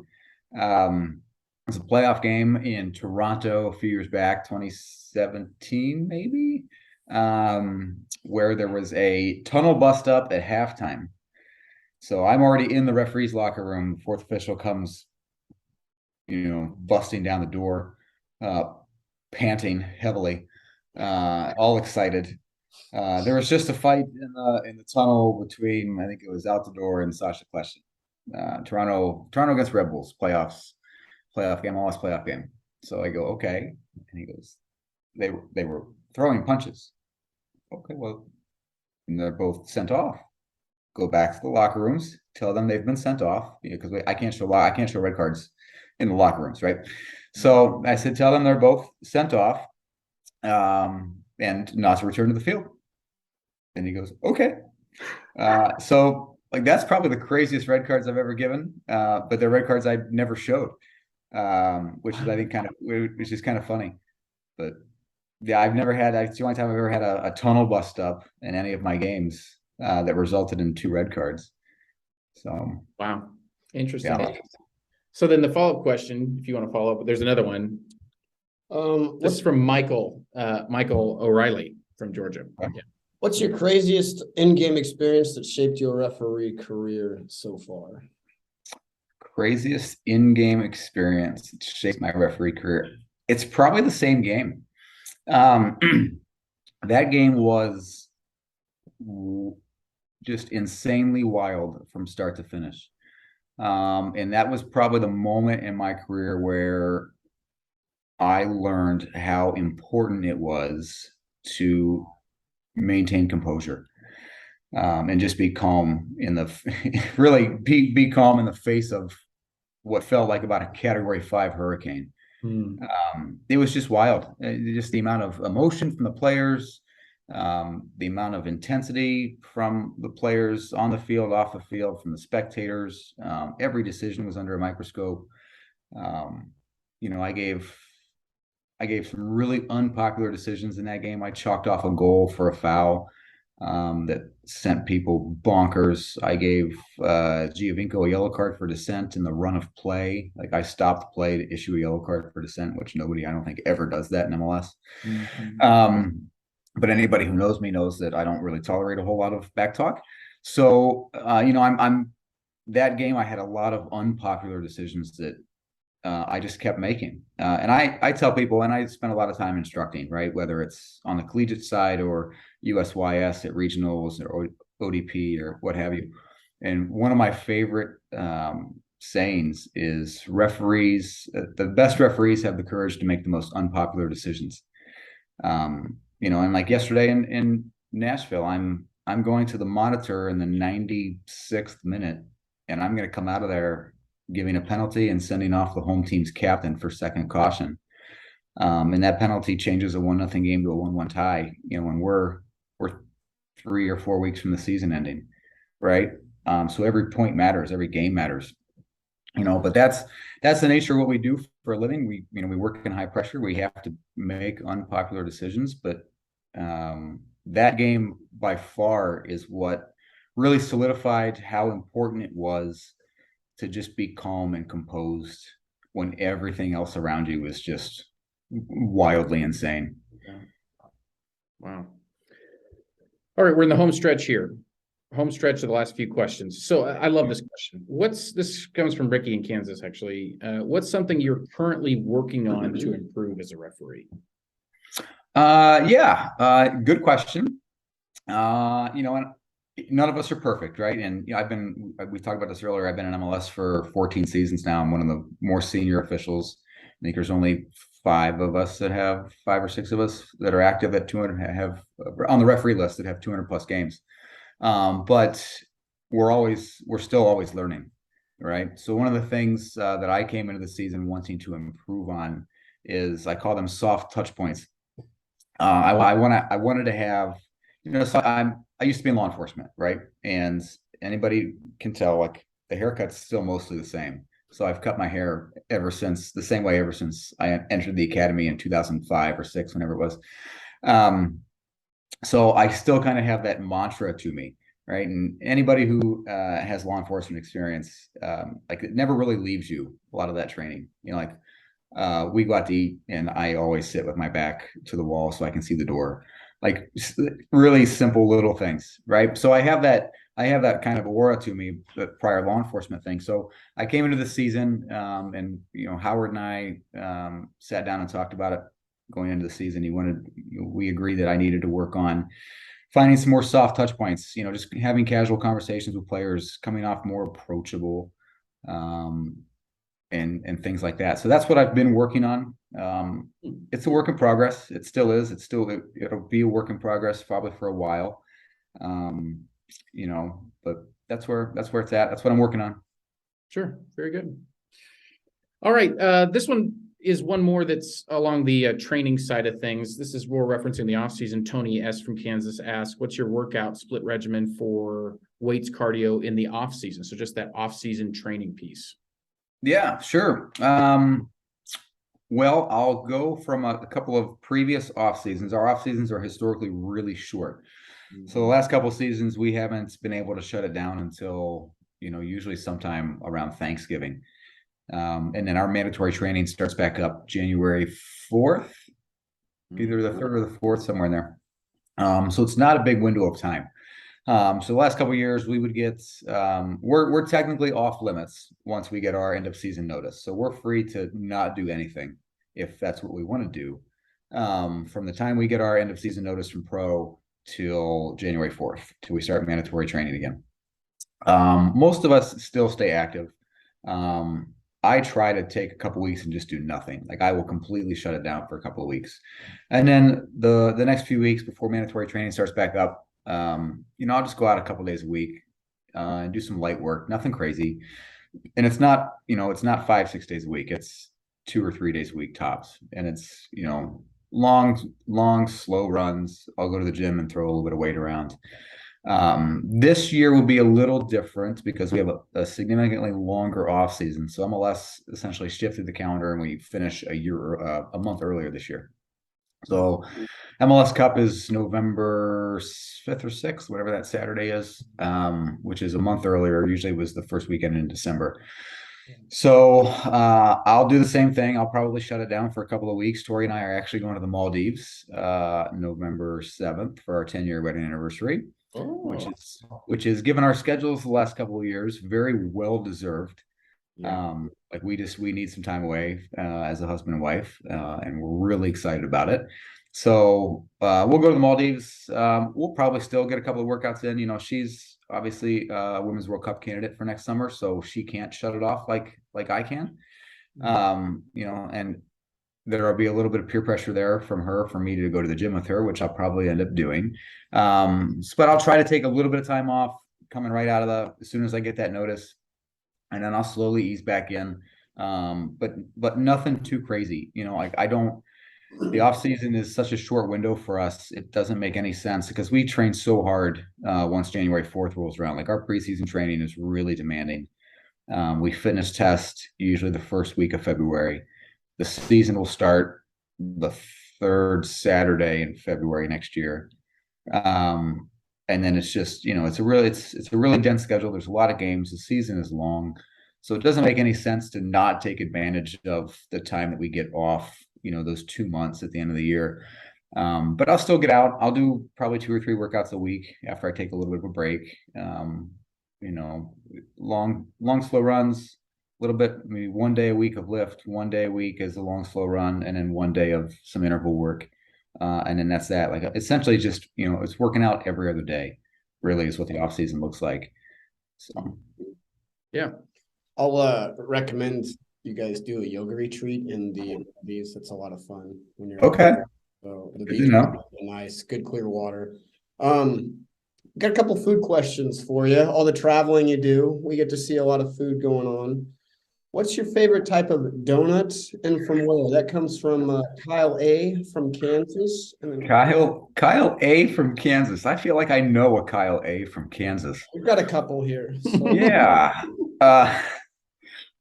It was a playoff game in Toronto a few years back, 2017 maybe, where there was a tunnel bust up at halftime. So I'm already in the referee's locker room. Fourth official comes, busting down the door, panting heavily, all excited. There was just a fight in the tunnel between, I think it was out the door and Sasha Kleshin. Toronto against Red Bulls playoff game, MLS playoff game. So I go, okay, and he goes, they were throwing punches. Okay, well, and they're both sent off. Go back to the locker rooms, tell them they've been sent off, because I can't show red cards in the locker rooms, right? So I said, tell them they're both sent off, and not to return to the field. And he goes, okay. So like that's probably the craziest red cards I've ever given, but they're red cards I never showed, which is I think which is kind of funny. But yeah, it's the only time I've ever had a tunnel bust up in any of my games that resulted in 2 red cards. So wow, interesting. Yeah. So then the follow-up question, if you want to follow up, there's another one. This is from Michael O'Reilly from Georgia. Yeah. What's your craziest in-game experience that shaped your referee career so far? Craziest in-game experience that shaped my referee career. It's probably the same game. That game was just insanely wild from start to finish. And that was probably the moment in my career where I learned how important it was to maintain composure, and just be calm really be calm in the face of what felt like about a Category 5 hurricane. It was just wild. Just the amount of emotion from the players, the amount of intensity from the players on the field, off the field, from the spectators. Every decision was under a microscope. I gave some really unpopular decisions in that game. I chalked off a goal for a foul that sent people bonkers. I gave Giovinco a yellow card for dissent in the run of play. Like I stopped play to issue a yellow card for dissent, which nobody, I don't think, ever does that in MLS. But anybody who knows me knows that I don't really tolerate a whole lot of back talk. So, I'm that game. I had a lot of unpopular decisions that I just kept making. And I tell people, and I spend a lot of time instructing, right? Whether it's on the collegiate side or USYS at regionals or ODP or what have you. And one of my favorite sayings is the best referees have the courage to make the most unpopular decisions. And like yesterday in Nashville, I'm going to the monitor in the 96th minute, and I'm going to come out of there giving a penalty and sending off the home team's captain for second caution. And that penalty changes a 1-0 game to a 1-1 tie, when we're 3 or 4 weeks from the season ending, right? So every point matters, every game matters, but that's the nature of what we do for a living. We work in high pressure. We have to make unpopular decisions, but that game by far is what really solidified how important it was to just be calm and composed when everything else around you is just wildly insane. Yeah. Wow. All right, we're in the home stretch here. Home stretch of the last few questions. So I love this question. This comes from Ricky in Kansas, actually. What's something you're currently working on to improve as a referee? Good question. And none of us are perfect, right? And we talked about this earlier. I've been in MLS for 14 seasons now. I'm one of the more senior officials. I think there's only 5 or 6 of us that are active at 200, have on the referee list that have 200 plus games. But we're still always learning, right? So one of the things that I came into the season wanting to improve on is, I call them soft touch points. I wanted to have, so I used to be in law enforcement, right? And anybody can tell, like, the haircut's still mostly the same. So I've cut my hair ever since I entered the academy in 2005 or 6, whenever it was. So I still kind of have that mantra to me, right? And anybody who has law enforcement experience, like, it never really leaves you, a lot of that training. We go out to eat, and I always sit with my back to the wall so I can see the door. like really simple little things, right? So I have that kind of aura to me, the prior law enforcement thing. So I came into the season, and Howard and I sat down and talked about it going into the season. We agreed that I needed to work on finding some more soft touch points, just having casual conversations with players, coming off more approachable, and things like that. So that's what I've been working on. It's a work in progress. It still is. It'll be a work in progress probably for a while. But that's where it's at. That's what I'm working on. Sure. Very good. All right. This one is one more that's along the training side of things. This is more referencing the off season. Tony S. from Kansas asked, what's your workout split regimen for weights cardio in the off season? So just that off season training piece. Yeah, sure. Well, I'll go from a couple of previous off seasons. Our off seasons are historically really short. So the last couple of seasons, we haven't been able to shut it down until, usually sometime around Thanksgiving. And then our mandatory training starts back up January 4th, either the 3rd or the 4th, somewhere in there. So it's not a big window of time. So the last couple of years, we would get, we're technically off limits once we get our end of season notice. So we're free to not do anything if that's what we want to do. From the time we get our end of season notice from pro till January 4th, till we start mandatory training again. Most of us still stay active. I try to take a couple weeks and just do nothing. Like I will completely shut it down for a couple of weeks. And then the next few weeks before mandatory training starts back up, I'll just go out a couple days a week and do some light work, nothing crazy. And it's not 5-6 days a week. It's 2 or 3 days a week tops. And it's, long, slow runs. I'll go to the gym and throw a little bit of weight around. This year will be a little different because we have a significantly longer off season. So MLS essentially shifted the calendar and we finish a month earlier this year. So MLS Cup is November 5th or 6th, whatever that Saturday is, which is a month earlier. Usually it was the first weekend in December. So I'll do the same thing. I'll probably shut it down for a couple of weeks. Tori and I are actually going to the Maldives November 7th for our 10-year wedding anniversary. Which is given our schedules the last couple of years, very well deserved. Yeah. We need some time away as a husband and wife, and we're really excited about it. So we'll go to the Maldives. We'll probably still get a couple of workouts in. She's obviously a Women's World Cup candidate for next summer, so she can't shut it off like I can. And there'll be a little bit of peer pressure there from her for me to go to the gym with her, which I'll probably end up doing. But I'll try to take a little bit of time off coming right out of as soon as I get that notice, and then I'll slowly ease back in. But nothing too crazy. The off season is such a short window for us. It doesn't make any sense because we train so hard once January 4th rolls around. Like our preseason training is really demanding. We fitness test usually the first week of February. The season will start the 3rd Saturday in February next year. And then it's just, it's a really dense schedule. There's a lot of games. The season is long. So it doesn't make any sense to not take advantage of the time that we get off, those 2 months at the end of the year. But I'll still get out. I'll do probably 2 or 3 workouts a week after I take a little bit of a break. Long, slow runs. Little bit, maybe 1 day a week of lift, 1 day a week is a long, slow run, and then 1 day of some interval work. And then that's that. Like essentially just, it's working out every other day, really is what the off season looks like. So yeah. I'll recommend you guys do a yoga retreat in these. It's a lot of fun when you're okay. So the beach is nice, good clear water. Got a couple food questions for you. All the traveling you do, we get to see a lot of food going on. What's your favorite type of donut and from where? That comes from Kyle A. from Kansas. And then Kyle A. from Kansas. I feel like I know a Kyle A. from Kansas. We've got a couple here. So. Yeah.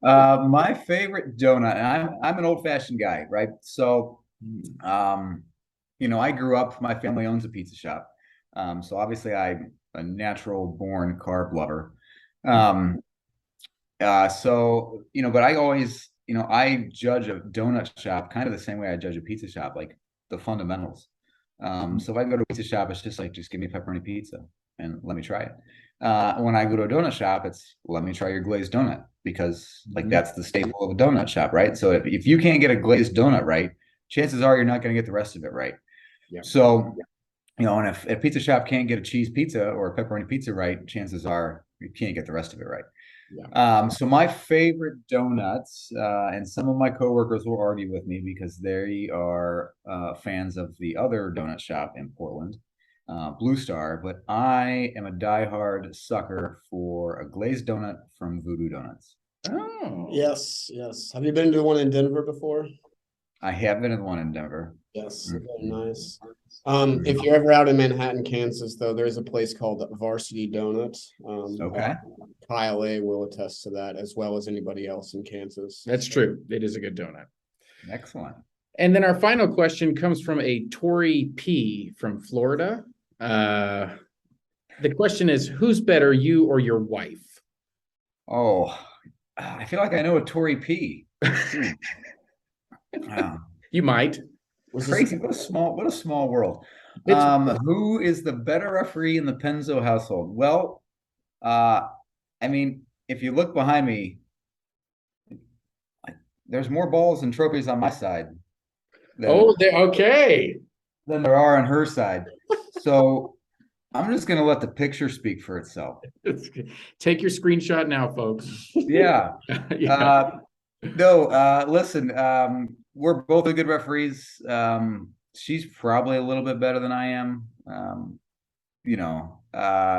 My favorite donut, and I'm an old-fashioned guy, right? So, I grew up, my family owns a pizza shop. So obviously I'm a natural born carb lover. But I always, I judge a donut shop kind of the same way I judge a pizza shop, like the fundamentals. So if I go to a pizza shop, it's just like, just give me pepperoni pizza and let me try it. When I go to a donut shop, it's let me try your glazed donut, because like that's the staple of a donut shop, right? So if you can't get a glazed donut right, chances are you're not going to get the rest of it right. Yeah. So, and if a pizza shop can't get a cheese pizza or a pepperoni pizza right, chances are you can't get the rest of it right. Yeah. So my favorite donuts, and some of my coworkers will argue with me because they are fans of the other donut shop in Portland, Blue Star, but I am a diehard sucker for a glazed donut from Voodoo Donuts. Oh. Yes. Have you been to one in Denver before? I have been in one in Denver. Yes, Mhm. very nice. If you're ever out in Manhattan, Kansas, though, there's a place called Varsity Donuts. Okay. Kyle A will attest to that, as well as anybody else in Kansas. That's true. It is a good donut. Excellent. And then our final question comes from a Tori P from Florida. The question is, who's better, you or your wife? Oh, I feel like I know a Tory P. You might. Crazy. What a small world. Who is the better referee in the Penso household? Well, I mean, if you look behind me, there's more balls and trophies on my side Okay. than there are on her side. So I'm just going to let the picture speak for itself. Take your screenshot now, folks. Yeah. Yeah. No, listen, we're both good referees. She's probably a little bit better than I am.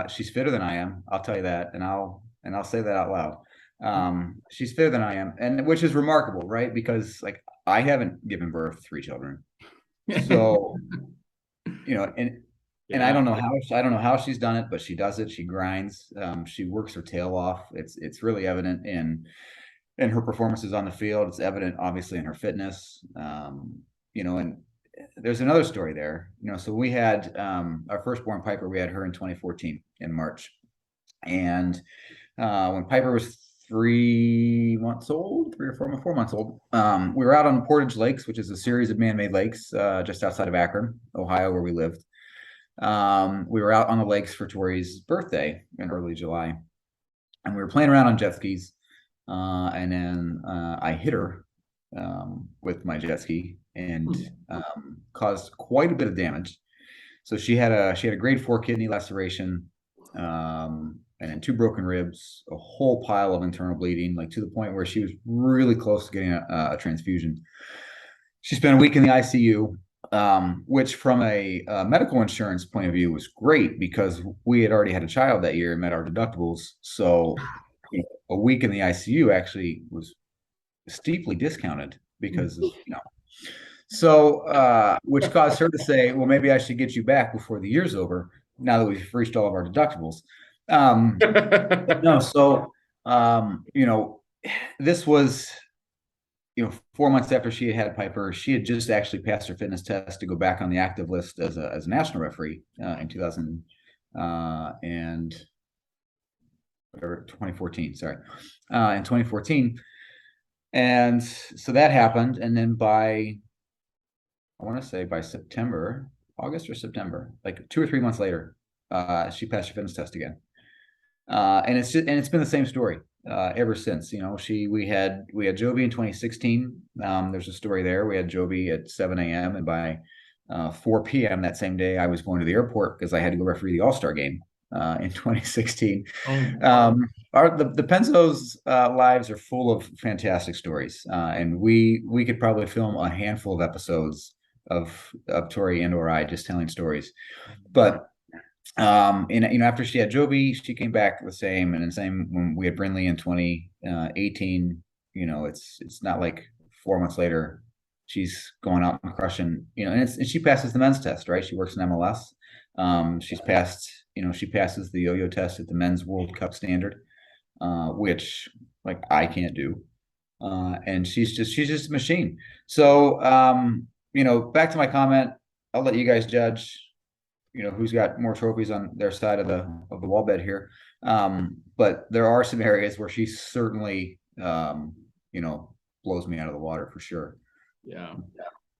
She's fitter than I am. I'll tell you that, and I'll say that out loud. She's fitter than I am, and which is remarkable, right? Because like I haven't given birth to 3 children, so and I don't know how she's done it, but she does it. She grinds. She works her tail off. It's really evident in her performances on the field. It's evident, obviously, in her fitness. And there's another story there. So we had our firstborn Piper. We had her in 2014 in March, and when Piper was 3 months old, 4 months old, we were out on Portage Lakes, which is a series of man-made lakes just outside of Akron, Ohio, where we lived. We were out on the lakes for Tori's birthday in early July, and we were playing around on jet skis. And then I hit her with my jet ski and caused quite a bit of damage. So she had a grade 4 kidney laceration, and then 2 broken ribs, a whole pile of internal bleeding, like to the point where she was really close to getting a transfusion. She spent a week in the ICU, which from a medical insurance point of view was great because we had already had a child that year and met our deductibles. So a week in the ICU actually was steeply discounted because of, so which caused her to say, well, maybe I should get you back before the year's over now that we've reached all of our deductibles. This was 4 months after she had Piper. She had just actually passed her fitness test to go back on the active list as a national referee in 2014, sorry, in 2014. And so that happened. And then I want to say by August or September, like 2 or 3 months later, she passed her fitness test again. And it's been the same story ever since. We had Joby in 2016. There's a story there. We had Joby at 7 a.m. and by 4 p.m. that same day, I was going to the airport because I had to go referee the All-Star game in 2016. The Penso's lives are full of fantastic stories, and we could probably film a handful of episodes of Tori and or I just telling stories. But after she had Joby, she came back the same, and the same when we had Brinley in 2018. It's not like 4 months later she's going out and crushing. And she passes the men's test, right? She works in MLS. She passes the yo-yo test at the men's World Cup standard, which like I can't do. And she's just a machine. So back to my comment, I'll let you guys judge who's got more trophies on their side of the wall bed here. But there are some areas where she certainly blows me out of the water for sure. Yeah.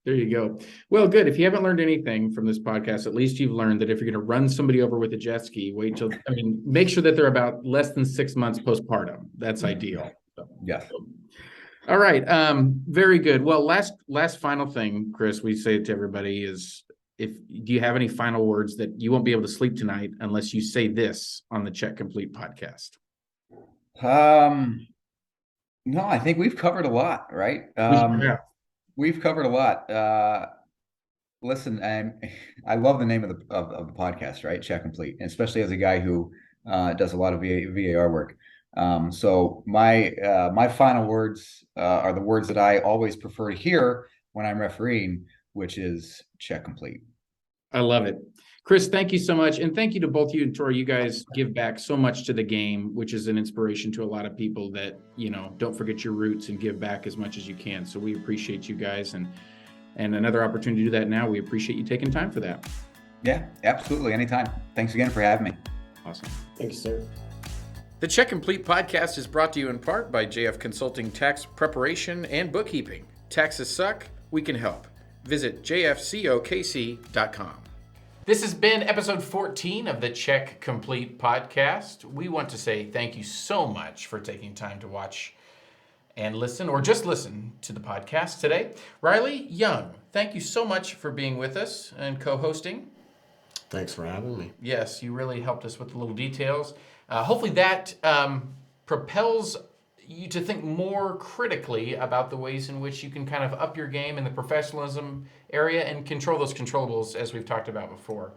There you go. Well, good. If you haven't learned anything from this podcast, at least you've learned that if you're going to run somebody over with a jet ski, make sure that they're about less than 6 months postpartum. That's ideal. So, Yes. all right. Very good. Well, last final thing, Chris, we say to everybody is, do you have any final words that you won't be able to sleep tonight unless you say this on the Check Complete podcast? No, I think we've covered a lot, right? Yeah. We've covered a lot. Listen, I love the name of the podcast, right? Check Complete, and especially as a guy who does a lot of VAR work. So my final words are the words that I always prefer to hear when I'm refereeing, which is check complete. I love it. Chris, thank you so much. And thank you to both you and Tori. You guys give back so much to the game, which is an inspiration to a lot of people that, don't forget your roots and give back as much as you can. So we appreciate you guys, and another opportunity to do that now. We appreciate you taking time for that. Yeah, absolutely. Anytime. Thanks again for having me. Awesome. Thank you, sir. The Check Complete podcast is brought to you in part by JF Consulting Tax Preparation and Bookkeeping. Taxes suck, we can help. Visit jfcokc.com. This has been episode 14 of the Check Complete podcast. We want to say thank you so much for taking time to watch and listen, or just listen to the podcast today. Riley Young, thank you so much for being with us and co-hosting. Thanks for having me. Yes, you really helped us with the little details. Hopefully that propels you to think more critically about the ways in which you can kind of up your game in the professionalism area and control those controllables, as we've talked about before.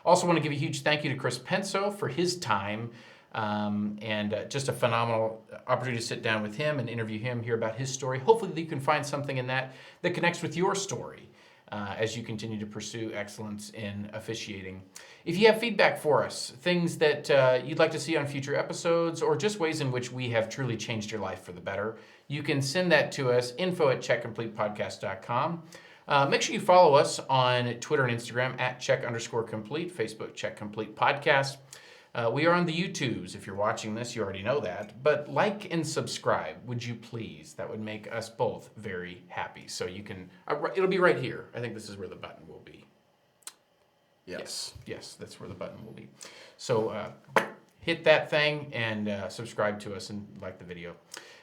Also want to give a huge thank you to Chris Penso for his time, and just a phenomenal opportunity to sit down with him and interview him, hear about his story. Hopefully you can find something in that connects with your story as you continue to pursue excellence in officiating. If you have feedback for us, things that you'd like to see on future episodes, or just ways in which we have truly changed your life for the better, you can send that to us, info@checkcompletepodcast.com. Make sure you follow us on Twitter and Instagram at check_complete, Facebook Check Complete Podcast. We are on the YouTubes. If you're watching this, you already know that. But like and subscribe, would you please? That would make us both very happy. So you can, it'll be right here. I think this is where the button will be. Yes, that's where the button will be. So hit that thing and subscribe to us and like the video.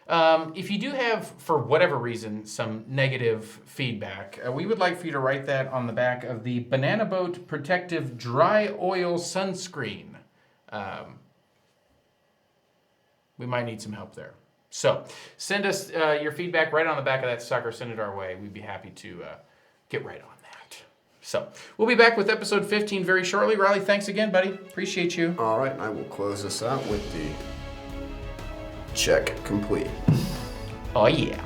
If you do have, for whatever reason, some negative feedback, we would like for you to write that on the back of the Banana Boat Protective Dry Oil Sunscreen. We might need some help there. So send us your feedback right on the back of that sucker. Send it our way. We'd be happy to get right on that. So we'll be back with episode 15 very shortly. Riley, thanks again, buddy. Appreciate you. All right, I will close this out with the check complete. Oh, yeah.